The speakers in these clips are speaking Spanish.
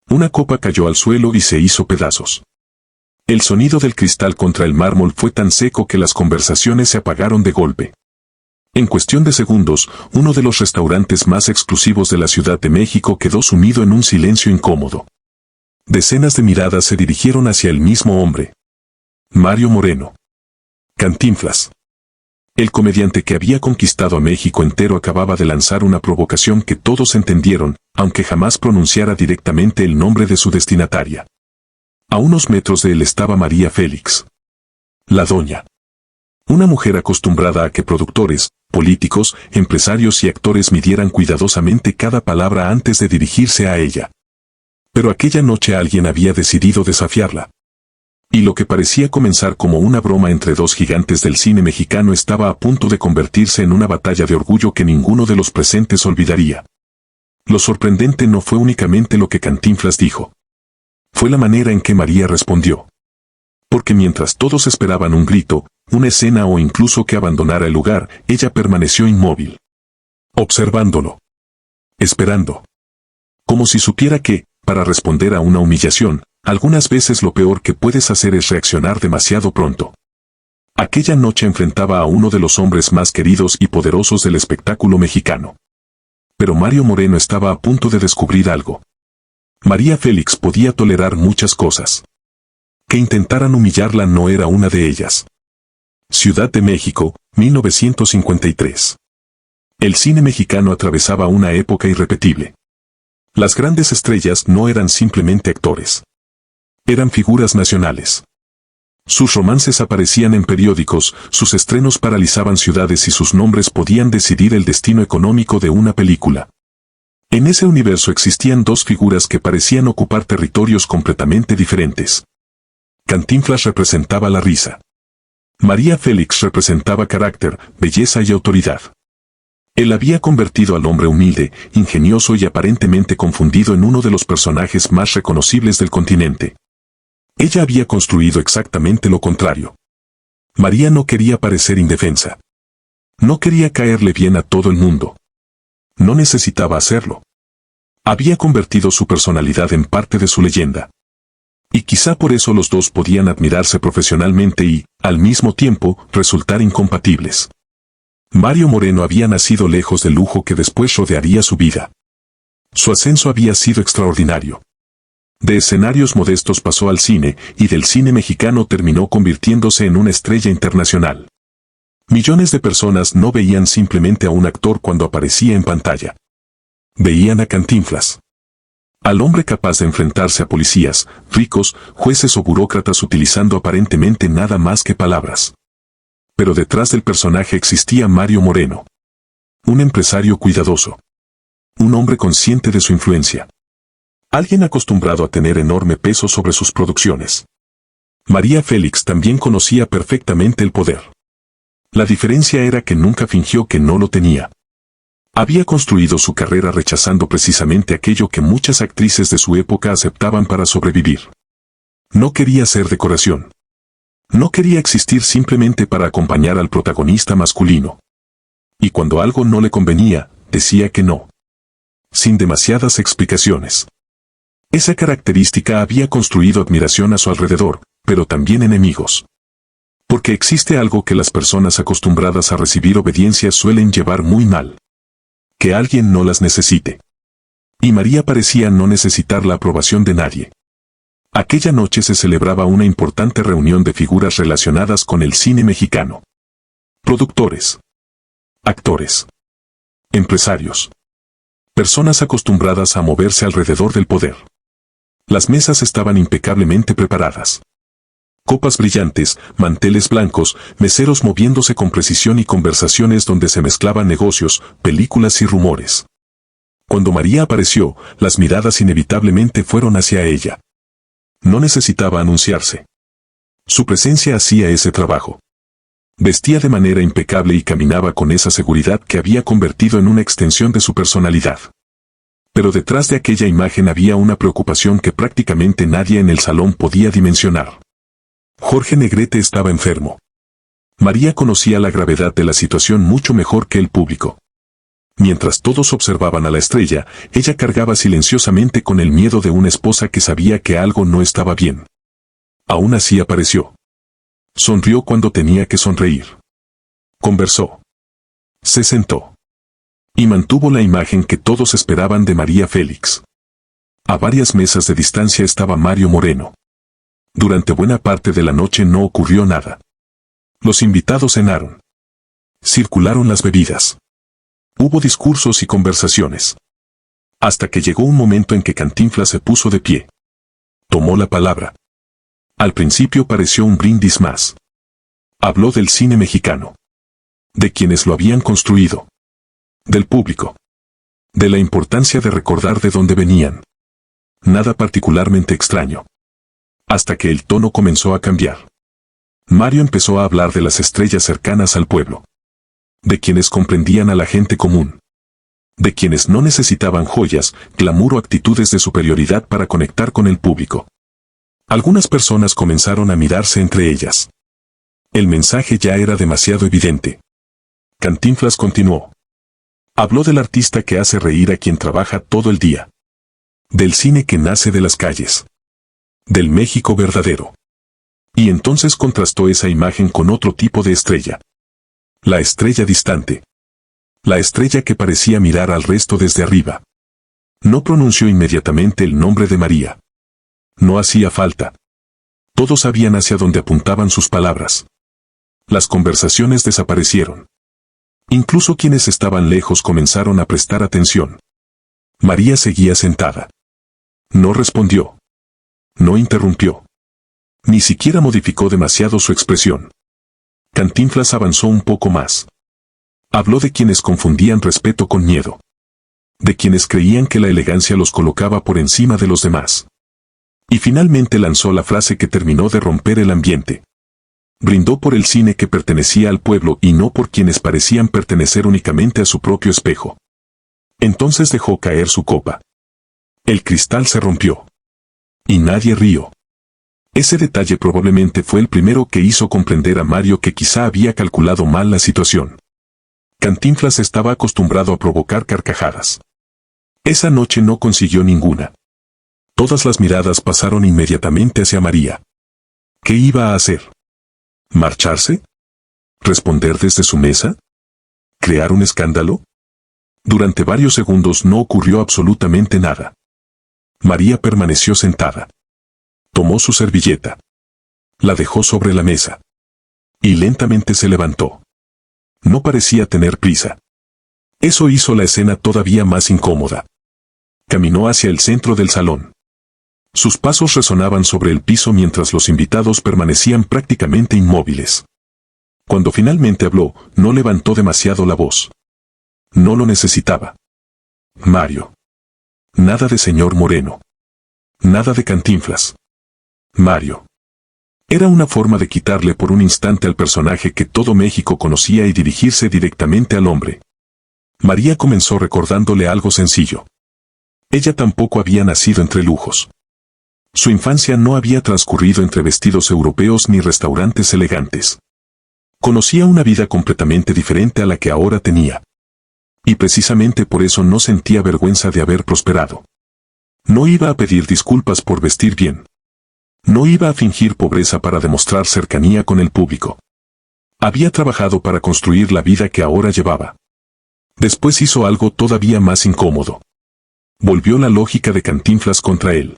Una copa cayó al suelo y se hizo pedazos. El sonido del cristal contra el mármol fue tan seco que las conversaciones se apagaron de golpe. En cuestión de segundos, uno de los restaurantes más exclusivos de la Ciudad de México quedó sumido en un silencio incómodo. Decenas de miradas se dirigieron hacia el mismo hombre. Mario Moreno. Cantinflas. El comediante que había conquistado a México entero acababa de lanzar una provocación que todos entendieron, aunque jamás pronunciara directamente el nombre de su destinataria. A unos metros de él estaba María Félix. La doña. Una mujer acostumbrada a que productores, políticos, empresarios y actores midieran cuidadosamente cada palabra antes de dirigirse a ella. Pero aquella noche alguien había decidido desafiarla. Y lo que parecía comenzar como una broma entre dos gigantes del cine mexicano estaba a punto de convertirse en una batalla de orgullo que ninguno de los presentes olvidaría. Lo sorprendente no fue únicamente lo que Cantinflas dijo. Fue la manera en que María respondió. Porque mientras todos esperaban un grito, una escena o incluso que abandonara el lugar, ella permaneció inmóvil. Observándolo. Esperando. Como si supiera que, para responder a una humillación, algunas veces lo peor que puedes hacer es reaccionar demasiado pronto. Aquella noche enfrentaba a uno de los hombres más queridos y poderosos del espectáculo mexicano. Pero Mario Moreno estaba a punto de descubrir algo. María Félix podía tolerar muchas cosas. Que intentaran humillarla no era una de ellas. Ciudad de México, 1953. El cine mexicano atravesaba una época irrepetible. Las grandes estrellas no eran simplemente actores. Eran figuras nacionales. Sus romances aparecían en periódicos, sus estrenos paralizaban ciudades y sus nombres podían decidir el destino económico de una película. En ese universo existían dos figuras que parecían ocupar territorios completamente diferentes. Cantinflas representaba la risa. María Félix representaba carácter, belleza y autoridad. Él había convertido al hombre humilde, ingenioso y aparentemente confundido en uno de los personajes más reconocibles del continente. Ella había construido exactamente lo contrario. María no quería parecer indefensa. No quería caerle bien a todo el mundo. No necesitaba hacerlo. Había convertido su personalidad en parte de su leyenda. Y quizá por eso los dos podían admirarse profesionalmente y, al mismo tiempo, resultar incompatibles. Mario Moreno había nacido lejos del lujo que después rodearía su vida. Su ascenso había sido extraordinario. De escenarios modestos pasó al cine, y del cine mexicano terminó convirtiéndose en una estrella internacional. Millones de personas no veían simplemente a un actor cuando aparecía en pantalla. Veían a Cantinflas. Al hombre capaz de enfrentarse a policías, ricos, jueces o burócratas utilizando aparentemente nada más que palabras. Pero detrás del personaje existía Mario Moreno. Un empresario cuidadoso. Un hombre consciente de su influencia. Alguien acostumbrado a tener enorme peso sobre sus producciones. María Félix también conocía perfectamente el poder. La diferencia era que nunca fingió que no lo tenía. Había construido su carrera rechazando precisamente aquello que muchas actrices de su época aceptaban para sobrevivir. No quería ser decoración. No quería existir simplemente para acompañar al protagonista masculino. Y cuando algo no le convenía, decía que no. Sin demasiadas explicaciones. Esa característica había construido admiración a su alrededor, pero también enemigos. Porque existe algo que las personas acostumbradas a recibir obediencia suelen llevar muy mal. Que alguien no las necesite. Y María parecía no necesitar la aprobación de nadie. Aquella noche se celebraba una importante reunión de figuras relacionadas con el cine mexicano. Productores. Actores. Empresarios. Personas acostumbradas a moverse alrededor del poder. Las mesas estaban impecablemente preparadas. Copas brillantes, manteles blancos, meseros moviéndose con precisión y conversaciones donde se mezclaban negocios, películas y rumores. Cuando María apareció, las miradas inevitablemente fueron hacia ella. No necesitaba anunciarse. Su presencia hacía ese trabajo. Vestía de manera impecable y caminaba con esa seguridad que había convertido en una extensión de su personalidad. Pero detrás de aquella imagen había una preocupación que prácticamente nadie en el salón podía dimensionar. Jorge Negrete estaba enfermo. María conocía la gravedad de la situación mucho mejor que el público. Mientras todos observaban a la estrella, ella cargaba silenciosamente con el miedo de una esposa que sabía que algo no estaba bien. Aún así apareció. Sonrió cuando tenía que sonreír. Conversó. Se sentó. Y mantuvo la imagen que todos esperaban de María Félix. A varias mesas de distancia estaba Mario Moreno. Durante buena parte de la noche no ocurrió nada. Los invitados cenaron. Circularon las bebidas. Hubo discursos y conversaciones. Hasta que llegó un momento en que Cantinflas se puso de pie. Tomó la palabra. Al principio pareció un brindis más. Habló del cine mexicano. De quienes lo habían construido. Del público. De la importancia de recordar de dónde venían. Nada particularmente extraño. Hasta que el tono comenzó a cambiar. Mario empezó a hablar de las estrellas cercanas al pueblo. De quienes comprendían a la gente común. De quienes no necesitaban joyas, glamour o actitudes de superioridad para conectar con el público. Algunas personas comenzaron a mirarse entre ellas. El mensaje ya era demasiado evidente. Cantinflas continuó. Habló del artista que hace reír a quien trabaja todo el día. Del cine que nace de las calles. Del México verdadero. Y entonces contrastó esa imagen con otro tipo de estrella. La estrella distante. La estrella que parecía mirar al resto desde arriba. No pronunció inmediatamente el nombre de María. No hacía falta. Todos sabían hacia dónde apuntaban sus palabras. Las conversaciones desaparecieron. Incluso quienes estaban lejos comenzaron a prestar atención. María seguía sentada. No respondió. No interrumpió. Ni siquiera modificó demasiado su expresión. Cantinflas avanzó un poco más. Habló de quienes confundían respeto con miedo. De quienes creían que la elegancia los colocaba por encima de los demás. Y finalmente lanzó la frase que terminó de romper el ambiente. Brindó por el cine que pertenecía al pueblo y no por quienes parecían pertenecer únicamente a su propio espejo. Entonces dejó caer su copa. El cristal se rompió. Y nadie rió. Ese detalle probablemente fue el primero que hizo comprender a Mario que quizá había calculado mal la situación. Cantinflas estaba acostumbrado a provocar carcajadas. Esa noche no consiguió ninguna. Todas las miradas pasaron inmediatamente hacia María. ¿Qué iba a hacer? ¿Marcharse? ¿Responder desde su mesa? ¿Crear un escándalo? Durante varios segundos no ocurrió absolutamente nada. María permaneció sentada. Tomó su servilleta. La dejó sobre la mesa. Y lentamente se levantó. No parecía tener prisa. Eso hizo la escena todavía más incómoda. Caminó hacia el centro del salón. Sus pasos resonaban sobre el piso mientras los invitados permanecían prácticamente inmóviles. Cuando finalmente habló, no levantó demasiado la voz. No lo necesitaba. Mario. Nada de señor Moreno. Nada de Cantinflas. Mario. Era una forma de quitarle por un instante al personaje que todo México conocía y dirigirse directamente al hombre. María comenzó recordándole algo sencillo. Ella tampoco había nacido entre lujos. Su infancia no había transcurrido entre vestidos europeos ni restaurantes elegantes. Conocía una vida completamente diferente a la que ahora tenía. Y precisamente por eso no sentía vergüenza de haber prosperado. No iba a pedir disculpas por vestir bien. No iba a fingir pobreza para demostrar cercanía con el público. Había trabajado para construir la vida que ahora llevaba. Después hizo algo todavía más incómodo. Volvió la lógica de Cantinflas contra él.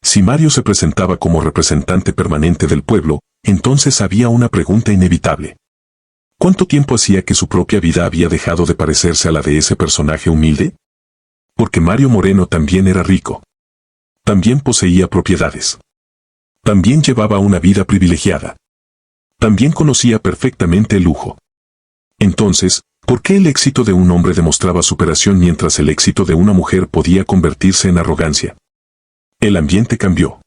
Si Mario se presentaba como representante permanente del pueblo, entonces había una pregunta inevitable. ¿Cuánto tiempo hacía que su propia vida había dejado de parecerse a la de ese personaje humilde? Porque Mario Moreno también era rico. También poseía propiedades. También llevaba una vida privilegiada. También conocía perfectamente el lujo. Entonces, ¿por qué el éxito de un hombre demostraba superación mientras el éxito de una mujer podía convertirse en arrogancia? El ambiente cambió.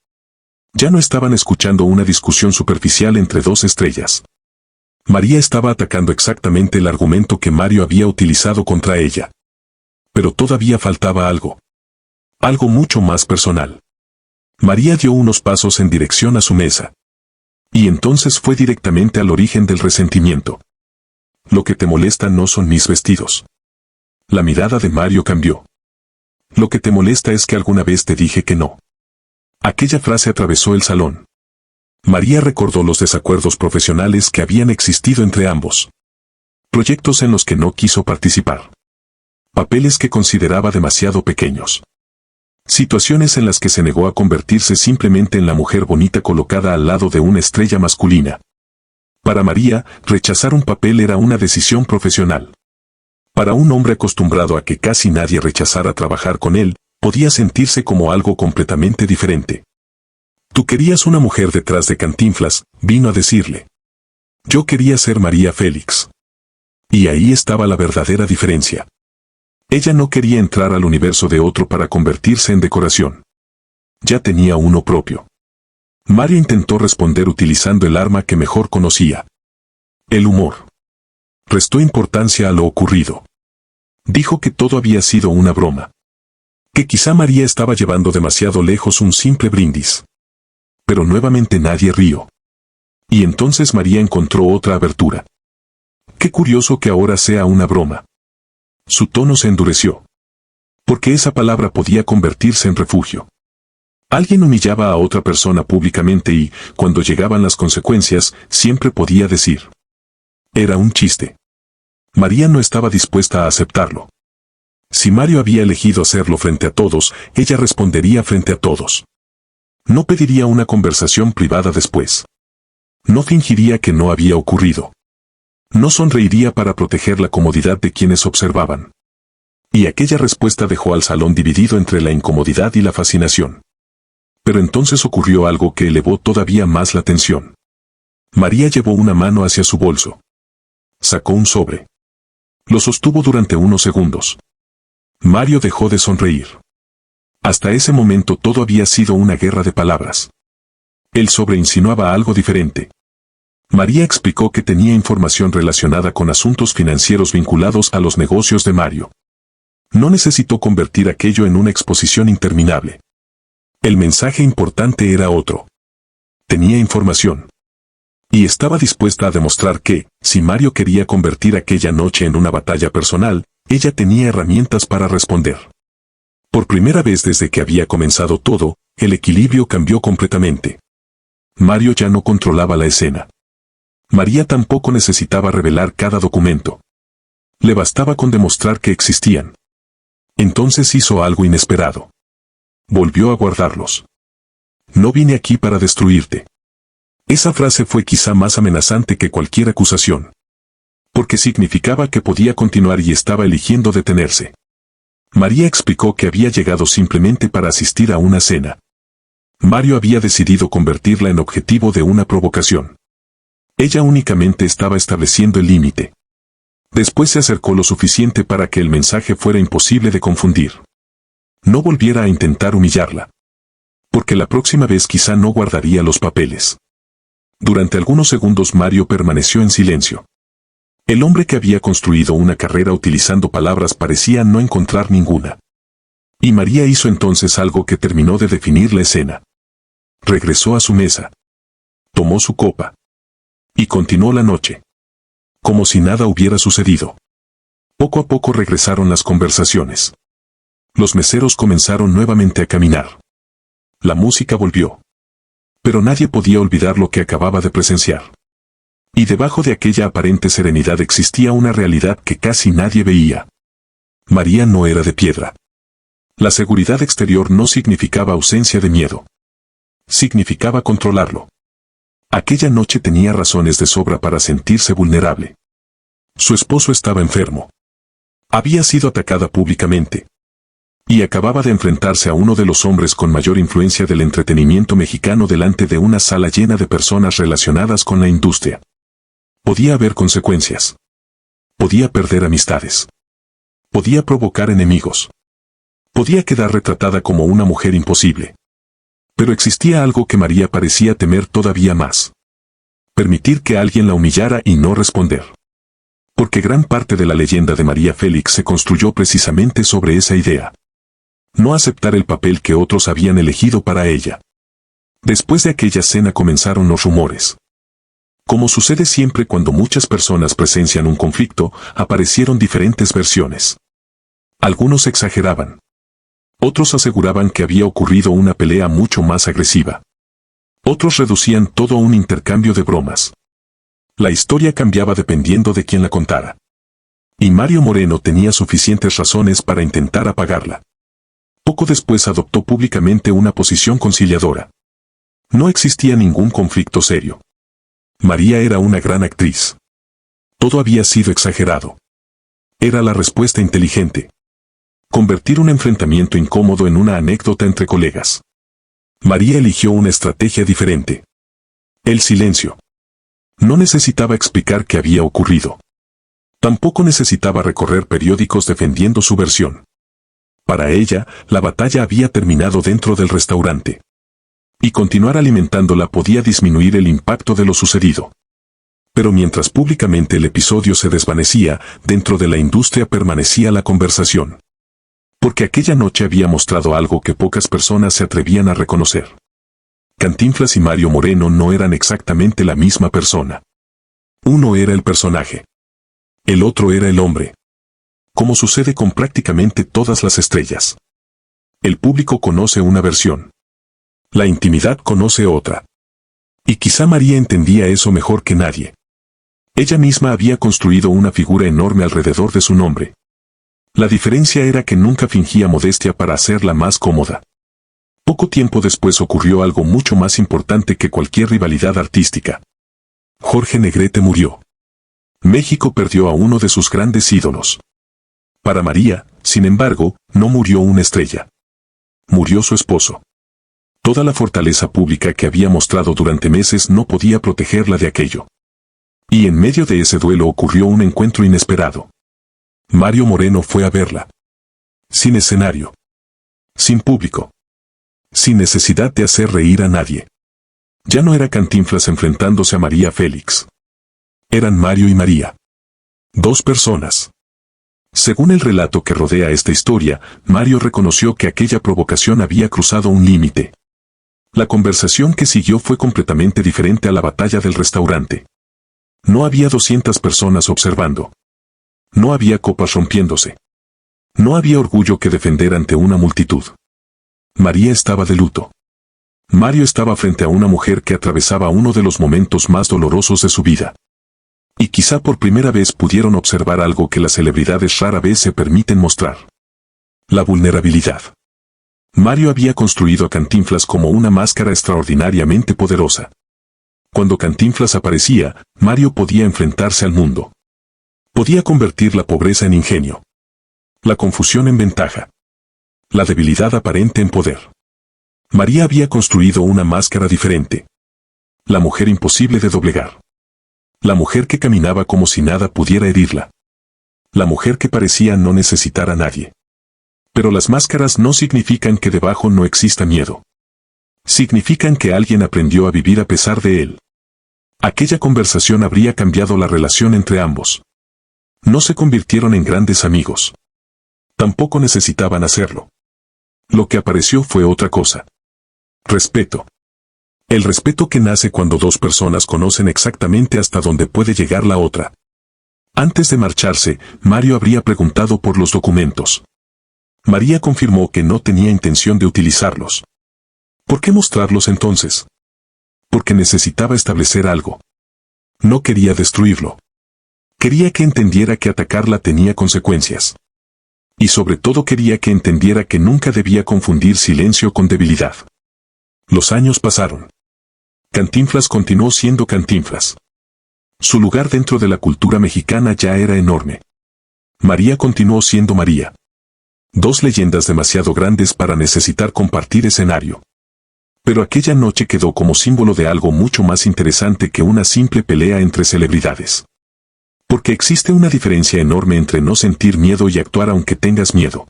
Ya no estaban escuchando una discusión superficial entre dos estrellas. María estaba atacando exactamente el argumento que Mario había utilizado contra ella. Pero todavía faltaba algo. Algo mucho más personal. María dio unos pasos en dirección a su mesa. Y entonces fue directamente al origen del resentimiento. Lo que te molesta no son mis vestidos. La mirada de Mario cambió. Lo que te molesta es que alguna vez te dije que no. Aquella frase atravesó el salón. María recordó los desacuerdos profesionales que habían existido entre ambos. Proyectos en los que no quiso participar. Papeles que consideraba demasiado pequeños. Situaciones en las que se negó a convertirse simplemente en la mujer bonita colocada al lado de una estrella masculina. Para María, rechazar un papel era una decisión profesional. Para un hombre acostumbrado a que casi nadie rechazara trabajar con él, podía sentirse como algo completamente diferente. Tú querías una mujer detrás de Cantinflas, vino a decirle. Yo quería ser María Félix. Y ahí estaba la verdadera diferencia. Ella no quería entrar al universo de otro para convertirse en decoración. Ya tenía uno propio. Mario intentó responder utilizando el arma que mejor conocía. El humor. Restó importancia a lo ocurrido. Dijo que todo había sido una broma. Que quizá María estaba llevando demasiado lejos un simple brindis. Pero nuevamente nadie rió. Y entonces María encontró otra abertura. Qué curioso que ahora sea una broma. Su tono se endureció. Porque esa palabra podía convertirse en refugio. Alguien humillaba a otra persona públicamente y, cuando llegaban las consecuencias, siempre podía decir. Era un chiste. María no estaba dispuesta a aceptarlo. Si Mario había elegido hacerlo frente a todos, ella respondería frente a todos. No pediría una conversación privada después. No fingiría que no había ocurrido. No sonreiría para proteger la comodidad de quienes observaban. Y aquella respuesta dejó al salón dividido entre la incomodidad y la fascinación. Pero entonces ocurrió algo que elevó todavía más la tensión. María llevó una mano hacia su bolso. Sacó un sobre. Lo sostuvo durante unos segundos. Mario dejó de sonreír. Hasta ese momento todo había sido una guerra de palabras. El sobre insinuaba algo diferente. María explicó que tenía información relacionada con asuntos financieros vinculados a los negocios de Mario. No necesitó convertir aquello en una exposición interminable. El mensaje importante era otro. Tenía información. Y estaba dispuesta a demostrar que, si Mario quería convertir aquella noche en una batalla personal, ella tenía herramientas para responder. Por primera vez desde que había comenzado todo, el equilibrio cambió completamente. Mario ya no controlaba la escena. María tampoco necesitaba revelar cada documento. Le bastaba con demostrar que existían. Entonces hizo algo inesperado. Volvió a guardarlos. No vine aquí para destruirte. Esa frase fue quizá más amenazante que cualquier acusación. Porque significaba que podía continuar y estaba eligiendo detenerse. María explicó que había llegado simplemente para asistir a una cena. Mario había decidido convertirla en objetivo de una provocación. Ella únicamente estaba estableciendo el límite. Después se acercó lo suficiente para que el mensaje fuera imposible de confundir. No volviera a intentar humillarla. Porque la próxima vez quizá no guardaría los papeles. Durante algunos segundos Mario permaneció en silencio. El hombre que había construido una carrera utilizando palabras parecía no encontrar ninguna. Y María hizo entonces algo que terminó de definir la escena. Regresó a su mesa. Tomó su copa. Y continuó la noche. Como si nada hubiera sucedido. Poco a poco regresaron las conversaciones. Los meseros comenzaron nuevamente a caminar. La música volvió. Pero nadie podía olvidar lo que acababa de presenciar. Y debajo de aquella aparente serenidad existía una realidad que casi nadie veía. María no era de piedra. La seguridad exterior no significaba ausencia de miedo. Significaba controlarlo. Aquella noche tenía razones de sobra para sentirse vulnerable. Su esposo estaba enfermo. Había sido atacada públicamente. Y acababa de enfrentarse a uno de los hombres con mayor influencia del entretenimiento mexicano delante de una sala llena de personas relacionadas con la industria. Podía haber consecuencias. Podía perder amistades. Podía provocar enemigos. Podía quedar retratada como una mujer imposible. Pero existía algo que María parecía temer todavía más. Permitir que alguien la humillara y no responder. Porque gran parte de la leyenda de María Félix se construyó precisamente sobre esa idea. No aceptar el papel que otros habían elegido para ella. Después de aquella cena comenzaron los rumores. Como sucede siempre cuando muchas personas presencian un conflicto, aparecieron diferentes versiones. Algunos exageraban. Otros aseguraban que había ocurrido una pelea mucho más agresiva. Otros reducían todo a un intercambio de bromas. La historia cambiaba dependiendo de quién la contara. Y Mario Moreno tenía suficientes razones para intentar apagarla. Poco después adoptó públicamente una posición conciliadora. No existía ningún conflicto serio. María era una gran actriz. Todo había sido exagerado. Era la respuesta inteligente. Convertir un enfrentamiento incómodo en una anécdota entre colegas. María eligió una estrategia diferente. El silencio. No necesitaba explicar qué había ocurrido. Tampoco necesitaba recorrer periódicos defendiendo su versión. Para ella, la batalla había terminado dentro del restaurante. Y continuar alimentándola podía disminuir el impacto de lo sucedido. Pero mientras públicamente el episodio se desvanecía, dentro de la industria permanecía la conversación. Porque aquella noche había mostrado algo que pocas personas se atrevían a reconocer. Cantinflas y Mario Moreno no eran exactamente la misma persona. Uno era el personaje. El otro era el hombre. Como sucede con prácticamente todas las estrellas. El público conoce una versión. La intimidad conoce otra. Y quizá María entendía eso mejor que nadie. Ella misma había construido una figura enorme alrededor de su nombre. La diferencia era que nunca fingía modestia para hacerla más cómoda. Poco tiempo después ocurrió algo mucho más importante que cualquier rivalidad artística. Jorge Negrete murió. México perdió a uno de sus grandes ídolos. Para María, sin embargo, no murió una estrella. Murió su esposo. Toda la fortaleza pública que había mostrado durante meses no podía protegerla de aquello. Y en medio de ese duelo ocurrió un encuentro inesperado. Mario Moreno fue a verla. Sin escenario. Sin público. Sin necesidad de hacer reír a nadie. Ya no era Cantinflas enfrentándose a María Félix. Eran Mario y María. Dos personas. Según el relato que rodea esta historia, Mario reconoció que aquella provocación había cruzado un límite. La conversación que siguió fue completamente diferente a la batalla del restaurante. No había 200 personas observando. No había copas rompiéndose. No había orgullo que defender ante una multitud. María estaba de luto. Mario estaba frente a una mujer que atravesaba uno de los momentos más dolorosos de su vida. Y quizá por primera vez pudieron observar algo que las celebridades rara vez se permiten mostrar. La vulnerabilidad. Mario había construido a Cantinflas como una máscara extraordinariamente poderosa. Cuando Cantinflas aparecía, Mario podía enfrentarse al mundo. Podía convertir la pobreza en ingenio. La confusión en ventaja. La debilidad aparente en poder. María había construido una máscara diferente. La mujer imposible de doblegar. La mujer que caminaba como si nada pudiera herirla. La mujer que parecía no necesitar a nadie. Pero las máscaras no significan que debajo no exista miedo. Significan que alguien aprendió a vivir a pesar de él. Aquella conversación habría cambiado la relación entre ambos. No se convirtieron en grandes amigos. Tampoco necesitaban hacerlo. Lo que apareció fue otra cosa. Respeto. El respeto que nace cuando dos personas conocen exactamente hasta dónde puede llegar la otra. Antes de marcharse, Mario habría preguntado por los documentos. María confirmó que no tenía intención de utilizarlos. ¿Por qué mostrarlos entonces? Porque necesitaba establecer algo. No quería destruirlo. Quería que entendiera que atacarla tenía consecuencias. Y sobre todo quería que entendiera que nunca debía confundir silencio con debilidad. Los años pasaron. Cantinflas continuó siendo Cantinflas. Su lugar dentro de la cultura mexicana ya era enorme. María continuó siendo María. Dos leyendas demasiado grandes para necesitar compartir escenario. Pero aquella noche quedó como símbolo de algo mucho más interesante que una simple pelea entre celebridades. Porque existe una diferencia enorme entre no sentir miedo y actuar aunque tengas miedo.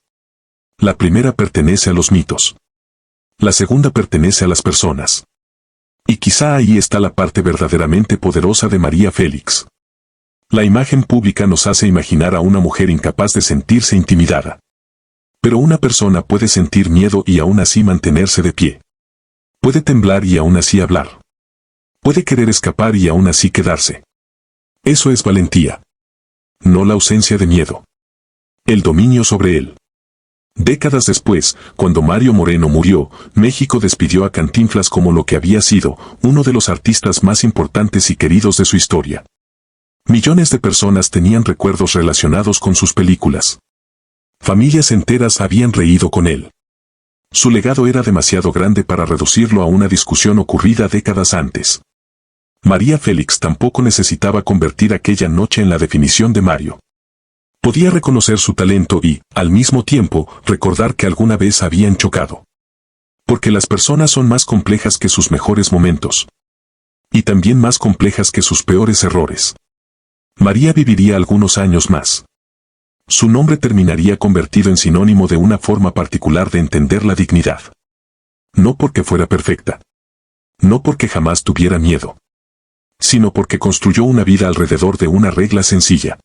La primera pertenece a los mitos. La segunda pertenece a las personas. Y quizá ahí está la parte verdaderamente poderosa de María Félix. La imagen pública nos hace imaginar a una mujer incapaz de sentirse intimidada. Pero una persona puede sentir miedo y aún así mantenerse de pie. Puede temblar y aún así hablar. Puede querer escapar y aún así quedarse. Eso es valentía. No la ausencia de miedo. El dominio sobre él. Décadas después, cuando Mario Moreno murió, México despidió a Cantinflas como lo que había sido, uno de los artistas más importantes y queridos de su historia. Millones de personas tenían recuerdos relacionados con sus películas. Familias enteras habían reído con él. Su legado era demasiado grande para reducirlo a una discusión ocurrida décadas antes. María Félix tampoco necesitaba convertir aquella noche en la definición de Mario. Podía reconocer su talento y, al mismo tiempo, recordar que alguna vez habían chocado. Porque las personas son más complejas que sus mejores momentos. Y también más complejas que sus peores errores. María viviría algunos años más. Su nombre terminaría convertido en sinónimo de una forma particular de entender la dignidad. No porque fuera perfecta. No porque jamás tuviera miedo. Sino porque construyó una vida alrededor de una regla sencilla.